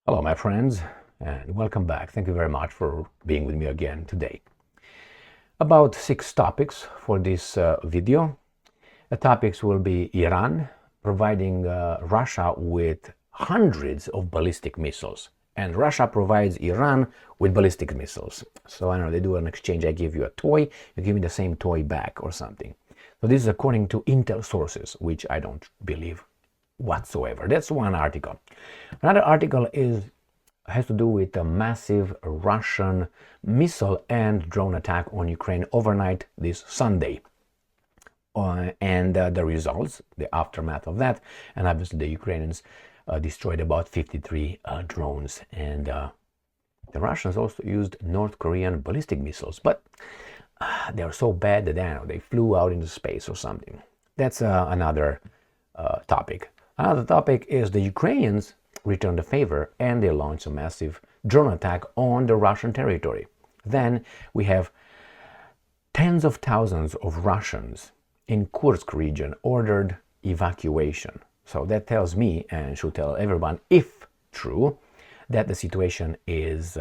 Hello, my friends, and welcome back. Thank you very much for being with me again today. About 6 topics for this video. The topics will be Iran providing Russia with hundreds of ballistic missiles, and Russia provides Iran with ballistic missiles. So I know they do an exchange. I give you a toy, you give me the same toy back or something. So this is according to intel sources, which I don't believe whatsoever. That's one article. Another article has to do with a massive Russian missile and drone attack on Ukraine overnight this Sunday. And the results, the aftermath of that, and obviously the Ukrainians destroyed about 53 drones, and the Russians also used North Korean ballistic missiles, but they are so bad that they flew out into space or something. That's another topic. Another topic is the Ukrainians returned the favor and they launched a massive drone attack on the Russian territory. Then we have tens of thousands of Russians in Kursk region ordered evacuation. So that tells me, and should tell everyone, if true, that the situation is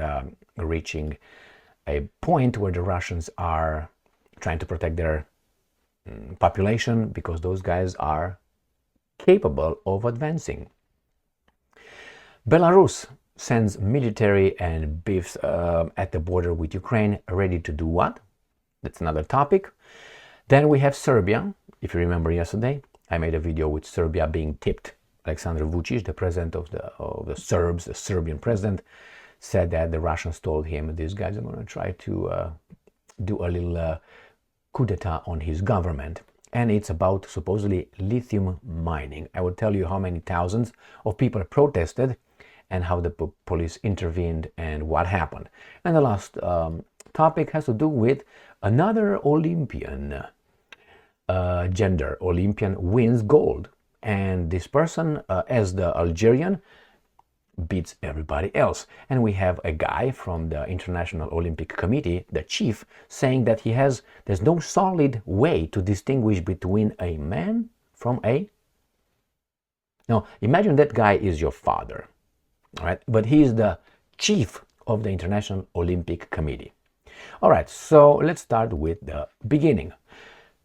reaching a point where the Russians are trying to protect their population, because those guys are capable of advancing. Belarus sends military and beefs at the border with Ukraine, ready to do what? That's another topic. Then we have Serbia. If you remember yesterday, I made a video with Serbia being tipped. Alexander Vučić, the president of the Serbs, the Serbian president, said that the Russians told him these guys are going to try to do a little coup d'etat on his government. And it's about supposedly lithium mining. I will tell you how many thousands of people protested and how the police intervened and what happened. And the last topic has to do with another Olympian, gender Olympian wins gold. And this person, as the Algerian, beats everybody else. And we have a guy from the International Olympic Committee, the chief, saying that there's no solid way to distinguish between a man from a... Now, imagine that guy is your father, all right? But he is the chief of the International Olympic Committee. All right, so let's start with the beginning.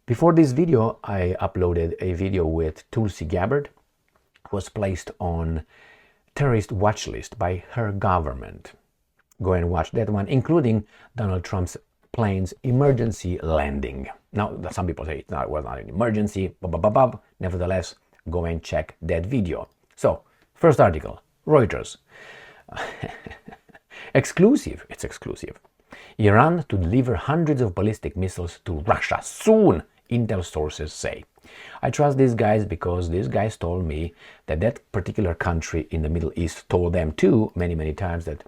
Before this video, I uploaded a video with Tulsi Gabbard, who was placed on terrorist watch list by her government. Go and watch that one, including Donald Trump's plane's emergency landing. Now, some people say it was not an emergency, nevertheless, go and check that video. So, first article, Reuters. Exclusive, it's exclusive. Iran to deliver hundreds of ballistic missiles to Russia soon, intel sources say. I trust these guys because these guys told me that that particular country in the Middle East told them too many times that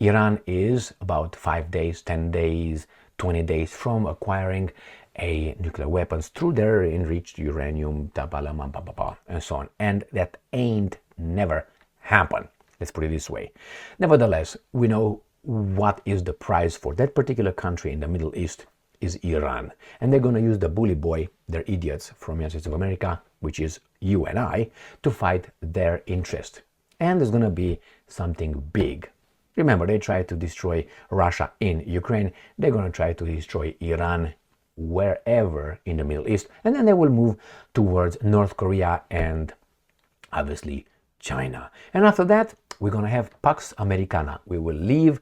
Iran is about 5 days, 10 days, 20 days from acquiring a nuclear weapons through their enriched uranium, and so on. And that ain't never happen. Let's put it this way. Nevertheless, we know what is the price for that particular country in the Middle East is Iran. And they're going to use the bully boy, they're idiots from the United States of America, which is you and I, to fight their interest. And there's going to be something big. Remember, they tried to destroy Russia in Ukraine. They're going to try to destroy Iran wherever in the Middle East. And then they will move towards North Korea and obviously China. And after that, we're going to have Pax Americana. We will live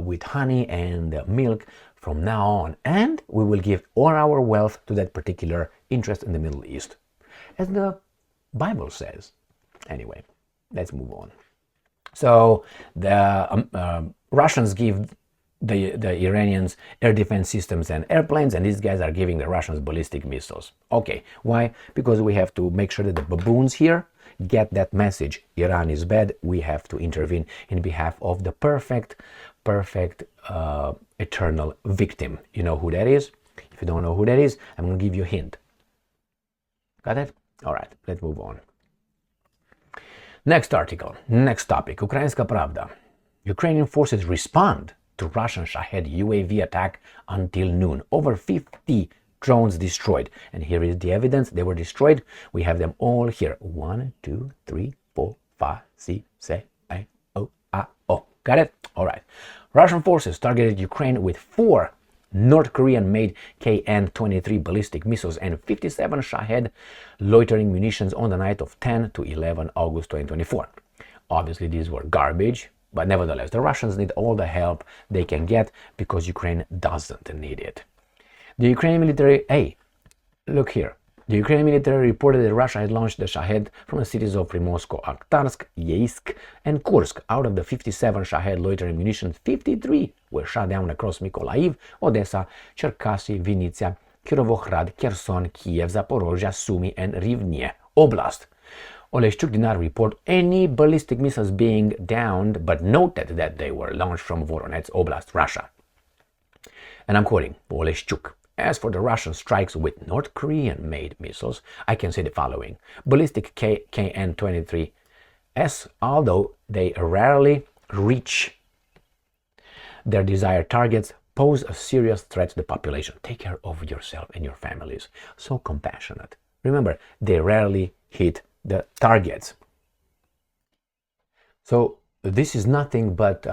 with honey and milk from now on, and we will give all our wealth to that particular interest in the Middle East, as the Bible says. Anyway, let's move on. So the Russians give the Iranians air defense systems and airplanes, and these guys are giving the Russians ballistic missiles. Okay, why? Because we have to make sure that the baboons here get that message. Iran is bad. We have to intervene in behalf of the perfect eternal victim. You know who that is? If you don't know who that is, I'm going to give you a hint. Got it? All right, let's move on. Next article, next topic, Ukrainska Pravda. Ukrainian forces respond to Russian Shahed UAV attack until noon. Over 50 drones destroyed. And here is the evidence. They were destroyed. We have them all here. 1, 2, 3, 4, 5, 6, 7, 8, 9, Got it? All right. Russian forces targeted Ukraine with 4 North Korean-made KN-23 ballistic missiles and 57 Shahed loitering munitions on the night of 10 to 11 August 2024. Obviously, these were garbage, but nevertheless, the Russians need all the help they can get because Ukraine doesn't need it. The Ukrainian military, hey, look here. The Ukrainian military reported that Russia had launched the Shahed from the cities of Primorsko-Akhtarsk, Yeisk, and Kursk. Out of the 57 Shahed loitering munitions, 53 were shot down across Mykolaiv, Odessa, Cherkasy, Vinnytsia, Kirovohrad, Kherson, Kyiv, Zaporozhye, Sumy, and Rivne Oblast. Oleshchuk did not report any ballistic missiles being downed, but noted that they were launched from Voronezh Oblast, Russia. And I'm quoting Oleshchuk. As for the Russian strikes with North Korean-made missiles, I can say the following. Ballistic KN-23S, although they rarely reach their desired targets, pose a serious threat to the population. Take care of yourself and your families. So compassionate. Remember, they rarely hit the targets. So this is nothing but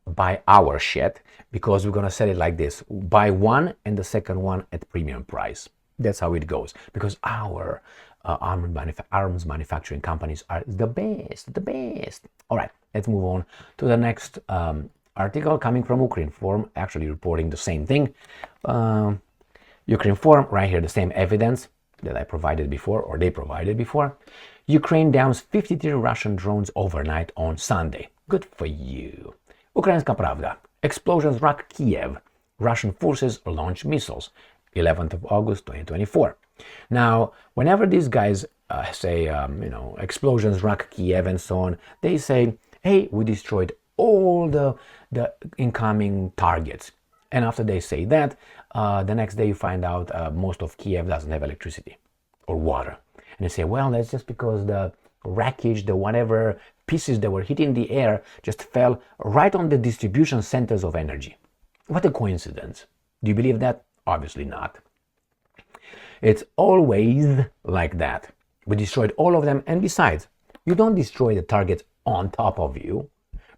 buy our shit, because we're going to sell it like this: buy one and the second one at premium price. That's how it goes, because our arms manufacturing companies are the best. All right, let's move on to the next article coming from Ukrinform, actually reporting the same thing. Ukrinform, right here, the same evidence that I provided before, or they provided before. Ukraine downs 53 Russian drones overnight on Sunday. Good for you. Ukrainska Pravda. Explosions rock Kyiv. Russian forces launch missiles. 11th of August 2024. Now, whenever these guys say, explosions rock Kyiv and so on, they say, hey, we destroyed all the incoming targets. And after they say that, the next day you find out most of Kyiv doesn't have electricity or water. And they say, well, that's just because the wreckage, the whatever pieces that were hitting the air just fell right on the distribution centers of energy. What a coincidence. Do you believe that? Obviously not. It's always like that. We destroyed all of them, and besides, you don't destroy the targets on top of you,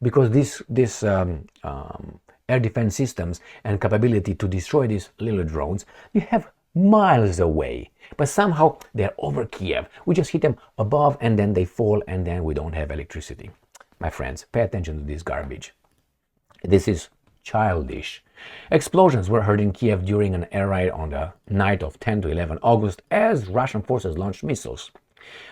because this air defense systems and capability to destroy these little drones, you have miles away. But somehow they're over Kyiv. We just hit them above and then they fall, and then we don't have electricity. My friends, pay attention to this garbage. This is childish. Explosions were heard in Kyiv during an air raid on the night of 10 to 11 August as Russian forces launched missiles.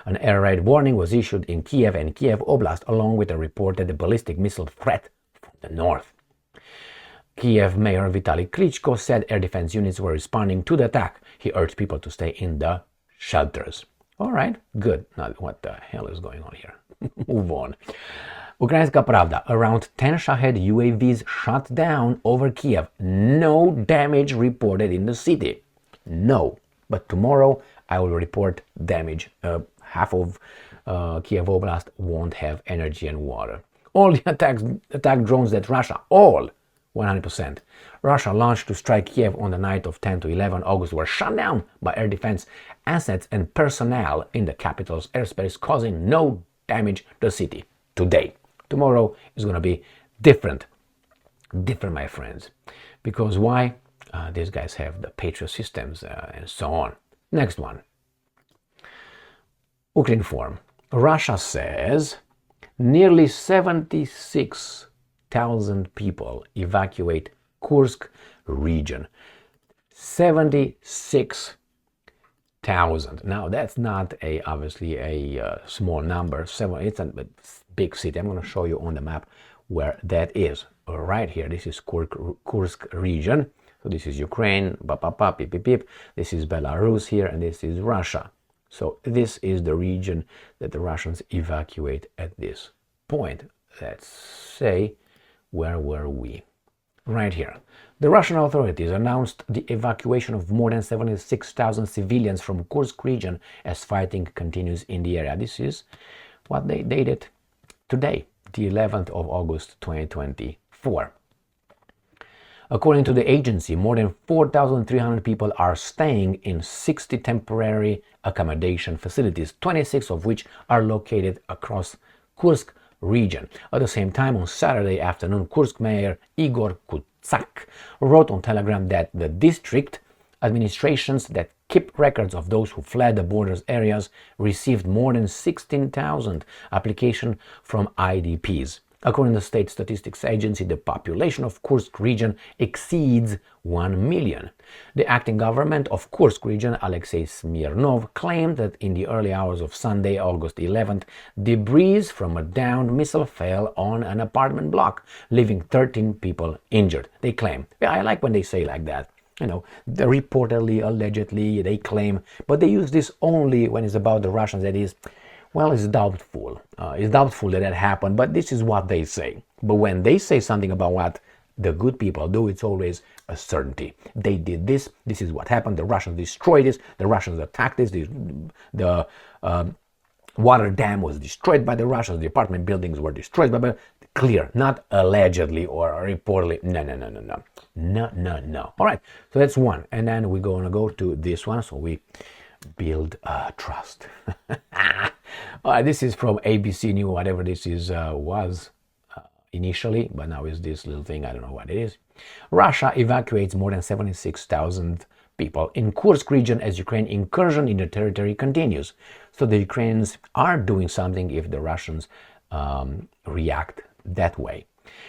An air raid warning was issued in Kyiv and Kyiv Oblast, along with a reported ballistic missile threat from the north. Kyiv Mayor Vitaly Klitschko said air defense units were responding to the attack. He urged people to stay in the shelters. All right, good. Now, what the hell is going on here? Move on. Ukrainska Pravda. Around 10 Shahed UAVs shot down over Kyiv. No damage reported in the city. No. But tomorrow I will report damage. Half of Kyiv Oblast won't have energy and water. All the attack drones that Russia, all 100%. Russia launched to strike Kyiv on the night of 10 to 11 August were shot down by air defense assets and personnel in the capital's airspace, causing no damage to the city today. Tomorrow is going to be different, my friends. Because why? These guys have the Patriot systems and so on. Next one. Ukrinform. Russia says nearly 76,000 people evacuate Kursk region. 76,000. Now that's not obviously a small number. It's a big city. I'm going to show you on the map where that is. Right here. This is Kursk region. So this is Ukraine. Beep, beep, beep. This is Belarus here, and this is Russia. So this is the region that the Russians evacuate at this point. Let's say, where were we? Right here. The Russian authorities announced the evacuation of more than 76,000 civilians from Kursk region as fighting continues in the area. This is what they did today, the 11th of August 2024. According to the agency, more than 4,300 people are staying in 60 temporary accommodation facilities, 26 of which are located across Kursk region. At the same time, on Saturday afternoon, Kursk mayor Igor Kutsak wrote on Telegram that the district administrations that keep records of those who fled the borders areas received more than 16,000 applications from IDPs. According to the state statistics agency, the population of Kursk region exceeds 1 million. The acting government of Kursk region, Alexei Smirnov, claimed that in the early hours of Sunday, August 11th, debris from a downed missile fell on an apartment block, leaving 13 people injured. They claim. Yeah, I like when they say like that. You know, they reportedly, allegedly, they claim, but they use this only when it's about the Russians. That is, well, it's doubtful. It's doubtful that happened, but this is what they say. But when they say something about what the good people do, it's always a certainty. They did this. This is what happened. The Russians destroyed this. The Russians attacked this. The water dam was destroyed by the Russians. The apartment buildings were destroyed by clear, not allegedly or reportedly. No. All right, so that's one. And then we're going to go to this one. So we build trust. All right, this is from ABC News, whatever this is was initially, but now is this little thing. I don't know what it is. Russia evacuates more than 76,000 people in Kursk region as Ukraine incursion in the territory continues. So the Ukrainians are doing something if the Russians react that way.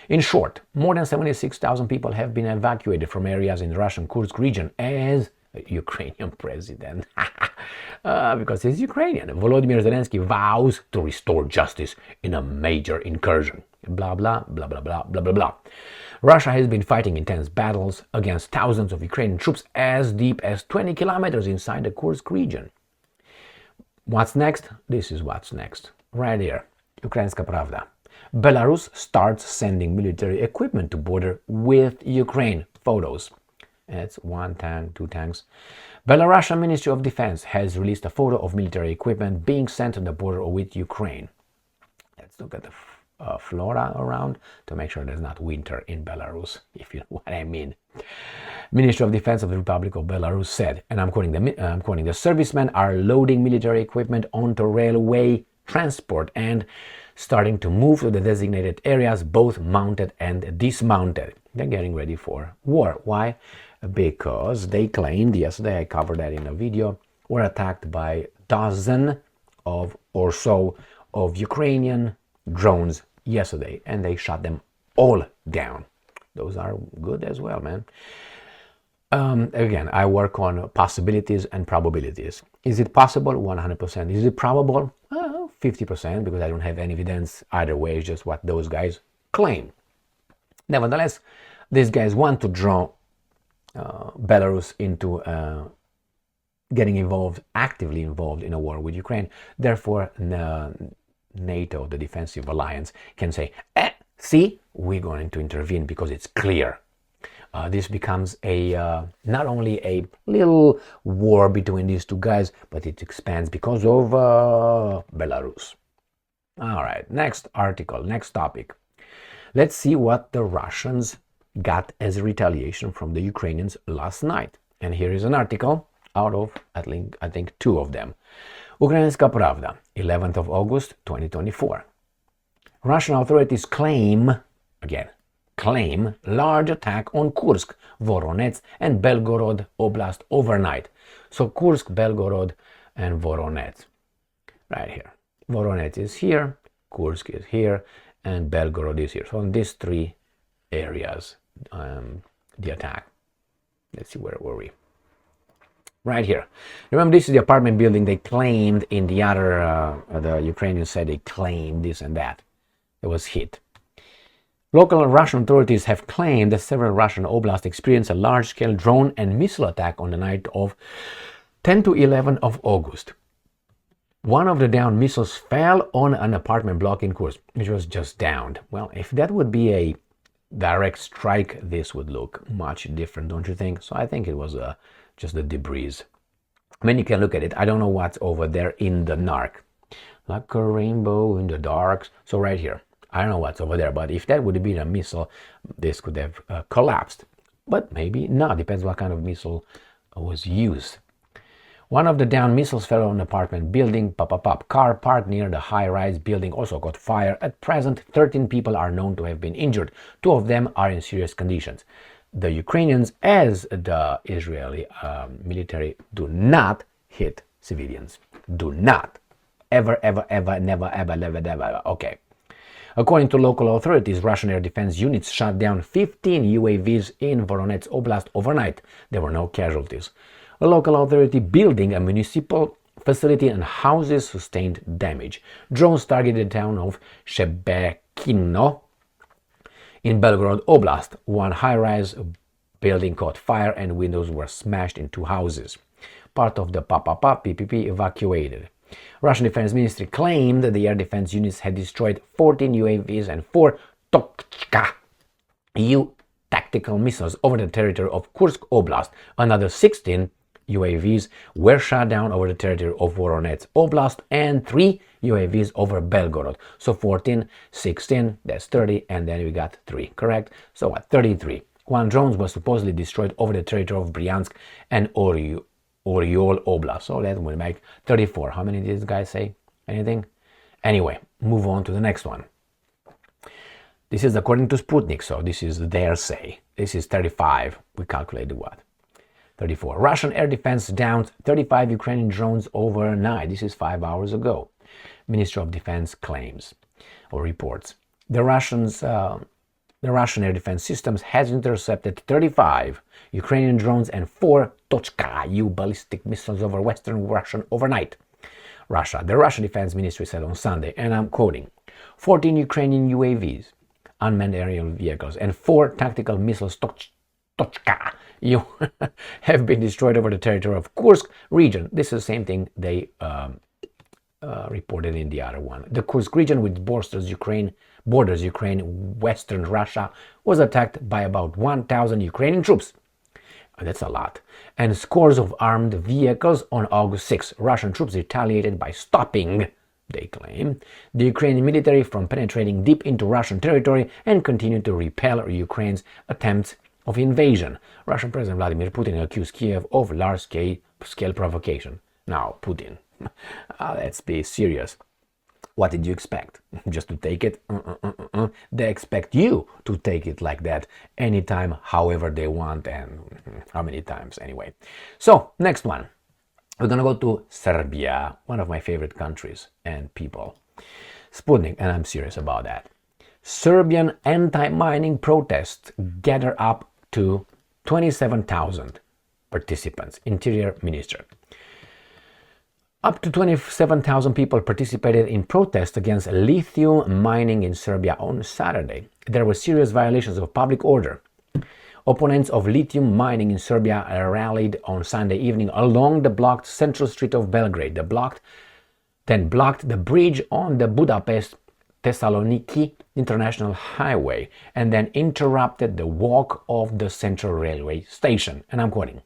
In short, more than 76,000 people have been evacuated from areas in the Russian Kursk region as Ukrainian president. Because he's Ukrainian. Volodymyr Zelensky vows to restore justice in a major incursion. Blah, blah, blah, blah, blah, blah, blah, blah. Russia has been fighting intense battles against thousands of Ukrainian troops as deep as 20 kilometers inside the Kursk region. What's next? This is what's next. Right here. Ukrainska Pravda. Belarus starts sending military equipment to border with Ukraine. Photos. It's 1 tank, 2 tanks. Belarusian Ministry of Defense has released a photo of military equipment being sent on the border with Ukraine. Let's look at the flora around to make sure there's not winter in Belarus, if you know what I mean. Ministry of Defense of the Republic of Belarus said, and I'm quoting, the servicemen are loading military equipment onto railway transport and starting to move to the designated areas, both mounted and dismounted. They're getting ready for war. Why? Because they claimed, yesterday I covered that in a video, were attacked by dozen or so of Ukrainian drones yesterday, and they shot them all down. Those are good as well, man. Again, I work on possibilities and probabilities. Is it possible? 100%. Is it probable? 50%, because I don't have any evidence either way. It's just what those guys claim. Nevertheless, these guys want to draw Belarus into getting actively involved in a war with Ukraine. Therefore, NATO, the defensive alliance, can say, see, we're going to intervene because it's clear. This becomes not only a little war between these two guys, but it expands because of Belarus. All right, next article, next topic. Let's see what the Russians got as retaliation from the Ukrainians last night. And here is an article out of, I think 2 of them. Ukrainska Pravda, 11th of August, 2024. Russian authorities claim large attack on Kursk, Voronezh and Belgorod Oblast overnight. So Kursk, Belgorod and Voronezh. Right here. Voronezh is here, Kursk is here, and Belgorod is here. So in these 3 areas, the attack. Let's see, where were we? Right here. Remember, this is the apartment building they claimed in the other, the Ukrainians said they claimed this and that. It was hit. Local Russian authorities have claimed that several Russian oblasts experienced a large-scale drone and missile attack on the night of 10 to 11 of August. One of the downed missiles fell on an apartment block in Kursk, which was just downed. Well, if that would be a direct strike, this would look much different, don't you think? So I think it was just the debris. I mean, you can look at it. I don't know what's over there in the dark. Like a rainbow in the dark. So right here. I don't know what's over there, but if that would have been a missile, this could have collapsed. But maybe not. Depends what kind of missile was used. One of the downed missiles fell on an apartment building. Car parked near the high-rise building also caught fire. At present, 13 people are known to have been injured. 2 of them are in serious conditions. The Ukrainians, as the Israeli military, do not hit civilians. Do not. Ever, never. Okay. According to local authorities, Russian air defense units shot down 15 UAVs in Voronezh Oblast overnight. There were no casualties. A local authority building a municipal facility and houses sustained damage. Drones targeted the town of Shebekino in Belgorod Oblast. One high-rise building caught fire and windows were smashed in 2 houses. Part of the PPP evacuated. Russian Defense Ministry claimed that the air defense units had destroyed 14 UAVs and 4 Tochka-U tactical missiles over the territory of Kursk Oblast. Another 16 UAVs were shot down over the territory of Voronezh Oblast and 3 UAVs over Belgorod. So 14, 16, that's 30, and then we got 3, correct? So what, 33. 1 drone was supposedly destroyed over the territory of Bryansk and Oryol Oblast. So that will make 34. How many did this guy say? Anything? Anyway, move on to the next one. This is according to Sputnik, so this is their say. This is 35. We calculated what? 34. Russian air defense downed 35 Ukrainian drones overnight. This is 5 hours ago. Ministry of Defense claims or reports. The Russian air defense systems has intercepted 35 Ukrainian drones and 4 Tochka-U ballistic missiles over western Russia overnight. The Russian Defense Ministry said on Sunday, and I'm quoting, 14 Ukrainian UAVs, unmanned aerial vehicles, and 4 tactical missiles Tochka-U have been destroyed over the territory of Kursk region. This is the same thing they reported in the other one. The Kursk region, which borders Ukraine, western Russia, was attacked by about 1,000 Ukrainian troops. That's a lot. And scores of armed vehicles on August 6. Russian troops retaliated by stopping, they claim, the Ukrainian military from penetrating deep into Russian territory and continued to repel Ukraine's attempts of invasion. Russian President Vladimir Putin accused Kyiv of large-scale provocation. Now, Putin, let's be serious. What did you expect? Just to take it? They expect you to take it like that anytime, however they want, and how many times anyway. So, next one. We're gonna go to Serbia, one of my favorite countries and people. Sputnik, and I'm serious about that. Serbian anti-mining protests gather up to 27,000 participants. Interior Minister. Up to 27,000 people participated in protests against lithium mining in Serbia on Saturday. There were serious violations of public order. Opponents of lithium mining in Serbia rallied on Sunday evening along the blocked central street of Belgrade. They blocked the bridge on the Budapest-Thessaloniki International Highway and then interrupted the walk of the Central Railway Station. And I'm quoting.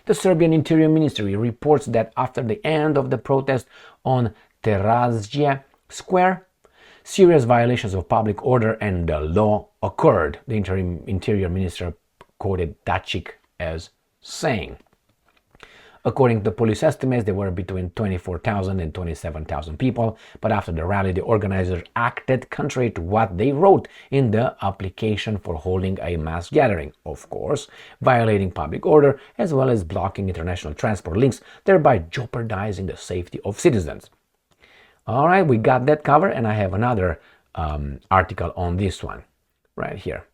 The Serbian Interior Ministry reports that after the end of the protest on Terazije Square, serious violations of public order and the law occurred. The Interior Minister quoted Dacic as saying. According to police estimates, there were between 24,000 and 27,000 people, but after the rally, the organizers acted contrary to what they wrote in the application for holding a mass gathering, of course, violating public order as well as blocking international transport links, thereby jeopardizing the safety of citizens. All right, we got that covered, and I have another article on this one right here.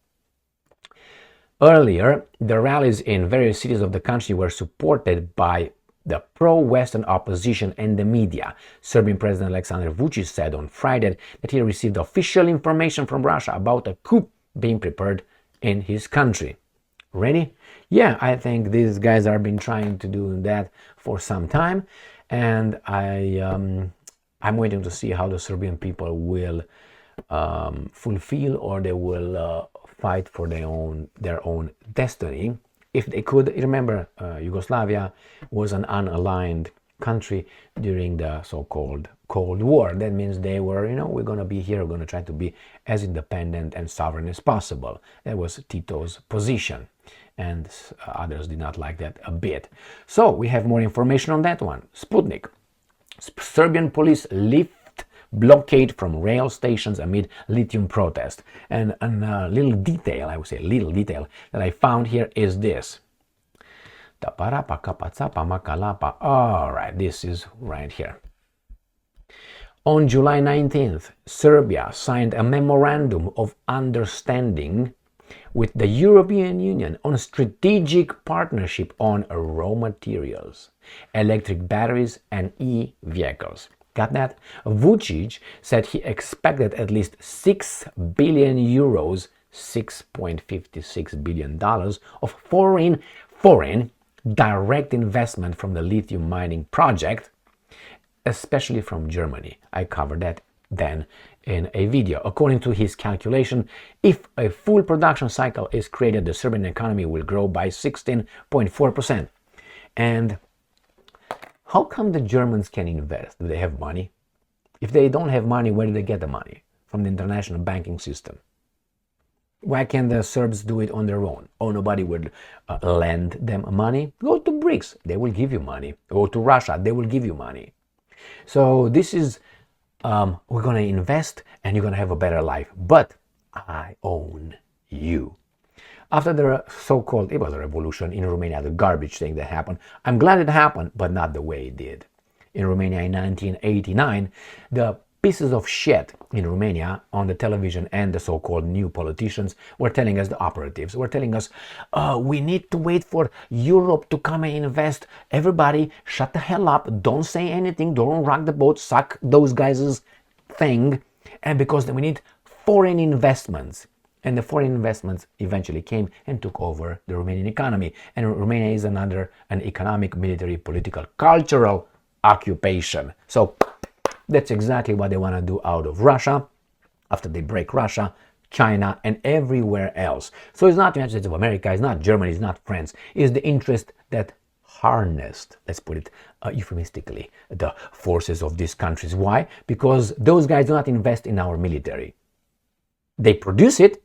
Earlier, the rallies in various cities of the country were supported by the pro-Western opposition and the media. Serbian President Aleksandar Vučić said on Friday that he received official information from Russia about a coup being prepared in his country. Ready? Yeah, I think these guys have been trying to do that for some time, and I'm waiting to see how the Serbian people will fulfill or they will fight for their own destiny. If they could, remember, Yugoslavia was an unaligned country during the so-called Cold War. That means they were, we're going to be here, we're going to try to be as independent and sovereign as possible. That was Tito's position. and others did not like that a bit. So we have more information on that one. Sputnik. Serbian police lift blockade from rail stations amid lithium protest. And a little detail, I would say, little detail that I found here is this. All right, this is right here. On July 19th, Serbia signed a memorandum of understanding with the European Union on a strategic partnership on raw materials, electric batteries, and e-vehicles. Got that? Vucic said he expected at least 6 billion euros, $6.56 billion of foreign direct investment from the lithium mining project, especially from Germany. I covered that then in a video. According to his calculation, if a full production cycle is created, the Serbian economy will grow by 16.4%. And how come the Germans can invest? Do they have money? If they don't have money, where do they get the money? From the international banking system. Why can't the Serbs do it on their own? Oh, nobody would lend them money? Go to BRICS, they will give you money. Go to Russia, they will give you money. So this is, we're going to invest and you're going to have a better life. But I own you. After the so-called, it was a revolution in Romania, the garbage thing that happened. I'm glad it happened, but not the way it did. In Romania in 1989, the pieces of shit in Romania on the television and the so-called new politicians were telling us, the operatives were telling us, we need to wait for Europe to come and invest. Everybody shut the hell up, don't say anything, don't rock the boat, suck those guys' thing, and because we need foreign investments. And the foreign investments eventually came and took over the Romanian economy. And Romania is an economic, military, political, cultural occupation. So that's exactly what they want to do out of Russia after they break Russia, China, and everywhere else. So it's not the United States of America, it's not Germany, it's not France. It's the interest that harnessed, let's put it euphemistically, the forces of these countries. Why? Because those guys do not invest in our military. They produce it,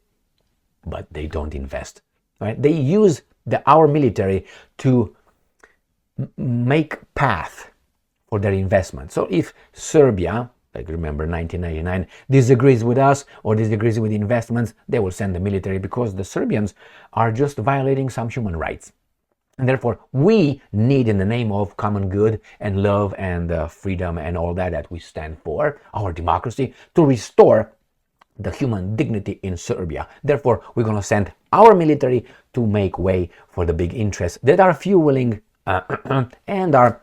but they don't invest. Right? They use our military to make path for their investment. So if Serbia, like remember 1999, disagrees with us or disagrees with investments, they will send the military because the Serbians are just violating some human rights. And therefore, we need, in the name of common good and love and freedom and all that we stand for, our democracy, to restore the human dignity in Serbia. Therefore, we're going to send our military to make way for the big interests that are fueling and are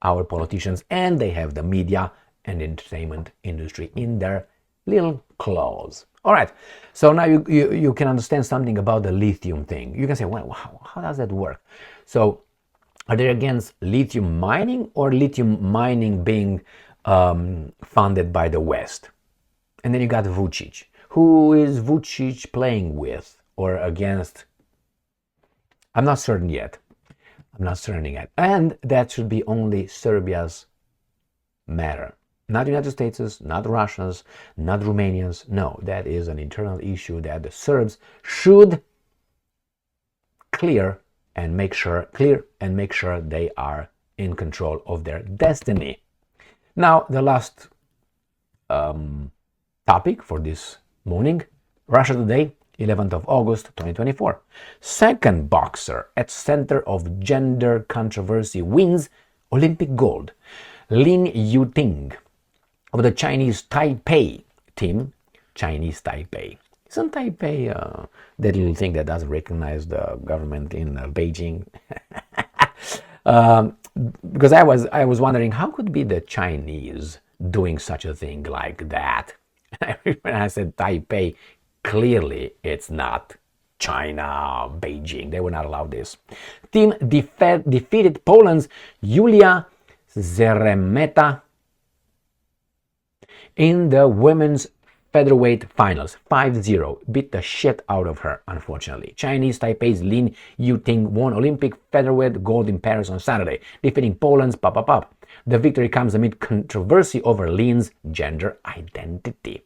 our politicians, and they have the media and entertainment industry in their little claws. All right, so now you can understand something about the lithium thing. You can say, well, how does that work? So are they against lithium mining or lithium mining being funded by the West? And then you got Vucic. Who is Vucic playing with or against? I'm not certain yet. And that should be only Serbia's matter. Not the United States, not Russians, not Romanians. No, that is an internal issue that the Serbs should clear and make sure they are in control of their destiny. Now, the last topic for this morning, Russia Today, 11th of August 2024. Second boxer at center of gender controversy wins Olympic gold. Lin Yuting of the Chinese Taipei team. Chinese Taipei. Isn't Taipei that little thing that doesn't recognize the government in Beijing? Because I was wondering, how could be the Chinese doing such a thing like that? When I said Taipei, clearly it's not China, Beijing. They will not allow this. Team defeated Poland's Julia Zeremeta in the women's featherweight finals. 5-0. Beat the shit out of her, unfortunately. Chinese Taipei's Lin Yuting won Olympic featherweight gold in Paris on Saturday, defeating Poland's Pop. The victory comes amid controversy over Lin's gender identity.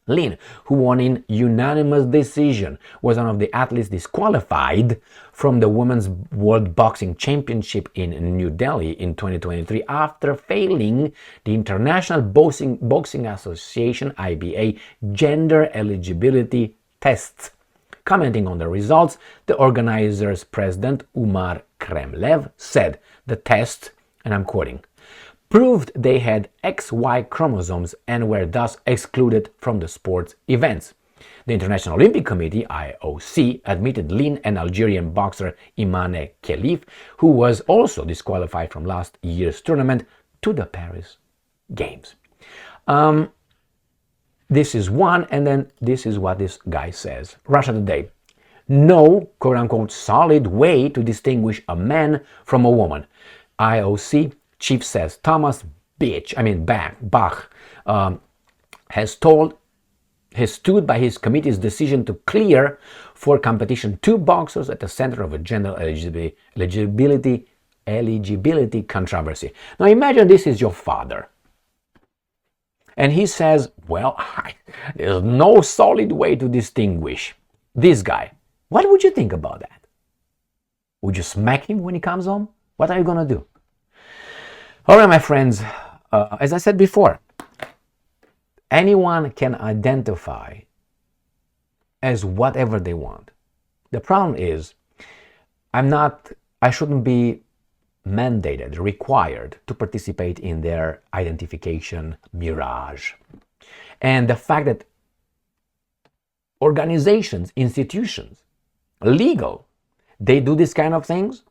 Lin, who won in unanimous decision, was one of the athletes disqualified from the Women's World Boxing Championship in New Delhi in 2023 after failing the International Boxing Association (IBA) gender eligibility tests. Commenting on the results, the organizer's president, Umar Kremlev, said the test, and I'm quoting, proved they had XY chromosomes and were thus excluded from the sports events. The International Olympic Committee, IOC, admitted Lin and Algerian boxer Imane Khelif, who was also disqualified from last year's tournament, to the Paris Games. This is one, and then this is what this guy says. Russia Today. No, quote-unquote, solid way to distinguish a man from a woman. IOC chief says Thomas Bach has stood by his committee's decision to clear for competition 2 boxers at the center of a gender eligibility controversy. Now imagine this is your father. And he says, well, there's no solid way to distinguish this guy. What would you think about that? Would you smack him when he comes home? What are you going to do? All right, my friends, as I said before, anyone can identify as whatever they want. The problem is, I shouldn't be mandated, required to participate in their identification mirage. And the fact that organizations, institutions, legal, they do this kind of things,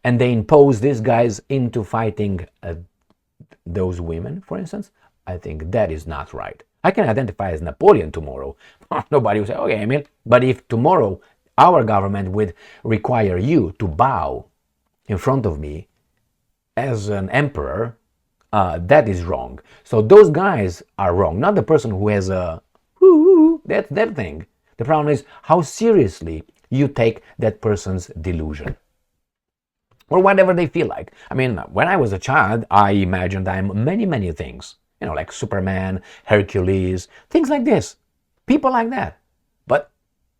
and they impose these guys into fighting those women, for instance, I think that is not right. I can identify as Napoleon tomorrow. Nobody will say, okay, Emil. But if tomorrow our government would require you to bow in front of me as an emperor, that is wrong. So those guys are wrong, not the person who has a that thing. The problem is how seriously you take that person's delusion. Or whatever they feel like. I mean, when I was a child, I imagined I'm many things. You know, like Superman, Hercules, things like this. People like that. But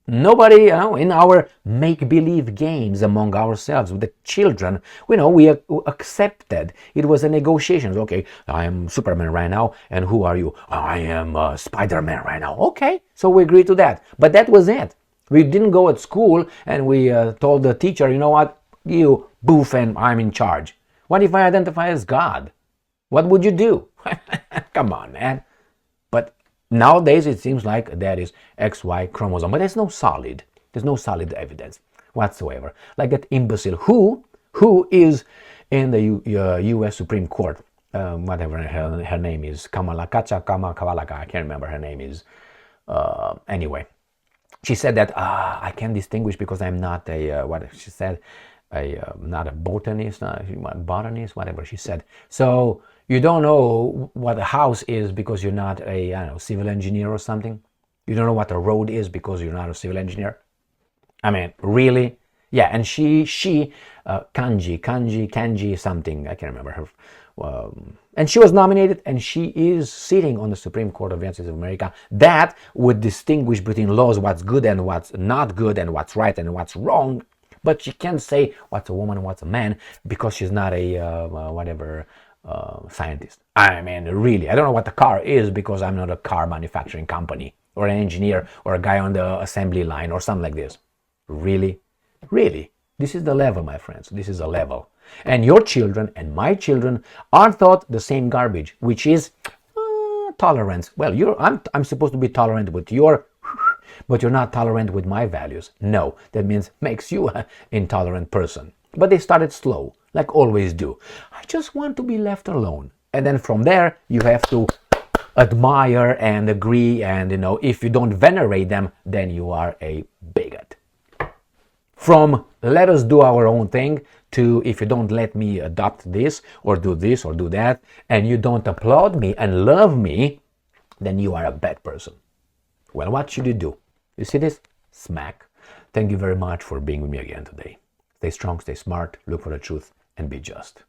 nobody, in our make-believe games among ourselves with the children, we accepted. It was a negotiation. Okay, I am Superman right now, and who are you? I am Spider-Man right now. Okay, so we agreed to that. But that was it. We didn't go at school and we told the teacher, you know what, you boof and I'm in charge. What if I identify as God? What would you do? Come on, man. But nowadays it seems like that is XY chromosome, but there's no solid evidence whatsoever. Like that imbecile who is in the U.S. Supreme Court, whatever her name is, Kavalaka, I can't remember her name is. Anyway, she said that I can distinguish because I'm not not a botanist, whatever she said. So you don't know what a house is because you're not a civil engineer or something. You don't know what a road is because you're not a civil engineer. I mean, really? Yeah, and she Kanji something, I can't remember her. And she was nominated, and she is sitting on the Supreme Court of the United States of America. That would distinguish between laws, what's good and what's not good, and what's right and what's wrong. But she can't say what's a woman and what's a man because she's not a scientist. I mean, really, I don't know what a car is because I'm not a car manufacturing company or an engineer or a guy on the assembly line or something like this. Really? Really? This is the level, my friends. This is a level. And your children and my children are taught the same garbage, which is tolerance. Well, I'm supposed to be tolerant with your, but you're not tolerant with my values. No, that means makes you an intolerant person. But they started slow, like always do. I just want to be left alone. And then from there, you have to admire and agree. And, if you don't venerate them, then you are a bigot. From let us do our own thing to if you don't let me adopt this or do that, and you don't applaud me and love me, then you are a bad person. Well, what should you do? You see this? Smack. Thank you very much for being with me again today. Stay strong, stay smart, look for the truth, and be just.